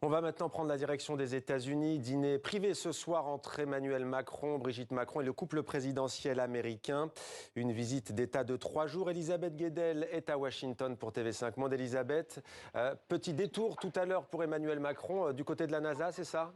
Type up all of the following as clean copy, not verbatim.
On va maintenant prendre la direction des États-Unis. Dîner privé ce soir entre Emmanuel Macron, Brigitte Macron et le couple présidentiel américain. Une visite d'État de 3 jours. Elisabeth Guedel est à Washington pour TV5 Monde. Elisabeth, petit détour tout à l'heure pour Emmanuel Macron du côté de la NASA, c'est ça?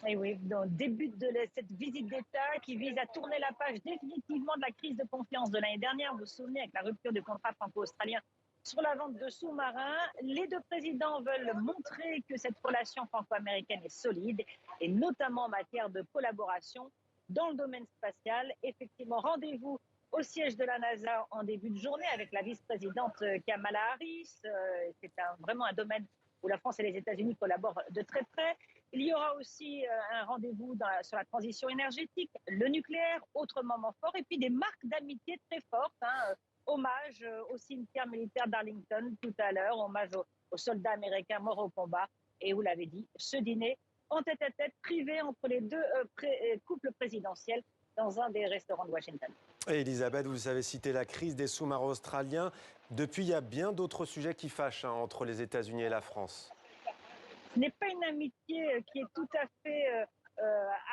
Et oui, dans le début de cette visite d'État qui vise à tourner la page définitivement de la crise de confiance de l'année dernière. Vous vous souvenez, avec la rupture du contrat franco-australien sur la vente de sous-marins, les deux présidents veulent montrer que cette relation franco-américaine est solide, et notamment en matière de collaboration dans le domaine spatial. Effectivement, rendez-vous au siège de la NASA en début de journée avec la vice-présidente Kamala Harris. C'est vraiment un domaine où la France et les États-Unis collaborent de très près. Il y aura aussi un rendez-vous sur la transition énergétique, le nucléaire, autre moment fort, et puis des marques d'amitié très fortes. Hommage au cimetière militaire d'Arlington tout à l'heure, hommage aux soldats américains morts au combat. Et vous l'avez dit, ce dîner en tête-à-tête privé entre les deux couples présidentiels dans un des restaurants de Washington. Et Elisabeth, vous avez cité la crise des sous-marins australiens. Depuis, il y a bien d'autres sujets qui fâchent entre les États-Unis et la France. Ce n'est pas une amitié qui est tout à fait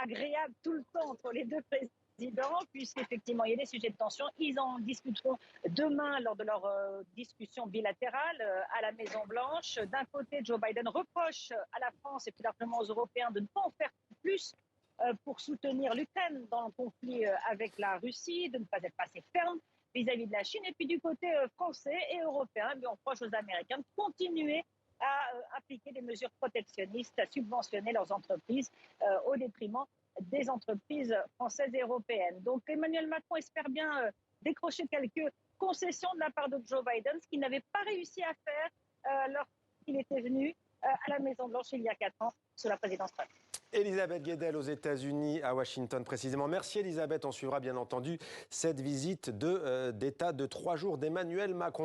agréable tout le temps entre les deux présidents, puisqu'effectivement, il y a des sujets de tension. Ils en discuteront demain lors de leur discussion bilatérale à la Maison-Blanche. D'un côté, Joe Biden reproche à la France et plus largement aux Européens de ne pas en faire plus pour soutenir l'Ukraine dans le conflit avec la Russie, de ne pas être assez ferme vis-à-vis de la Chine. Et puis du côté français et européen, on reproche aux Américains de continuer à appliquer des mesures protectionnistes, à subventionner leurs entreprises au détriment des entreprises françaises et européennes. Donc Emmanuel Macron espère bien décrocher quelques concessions de la part de Joe Biden, ce qu'il n'avait pas réussi à faire lorsqu'il était venu à la Maison-Blanche il y a 4 ans sous la présidence Trump. Elisabeth Guedel aux États-Unis, à Washington précisément. Merci Elisabeth, on suivra bien entendu cette visite d'État de 3 jours d'Emmanuel Macron.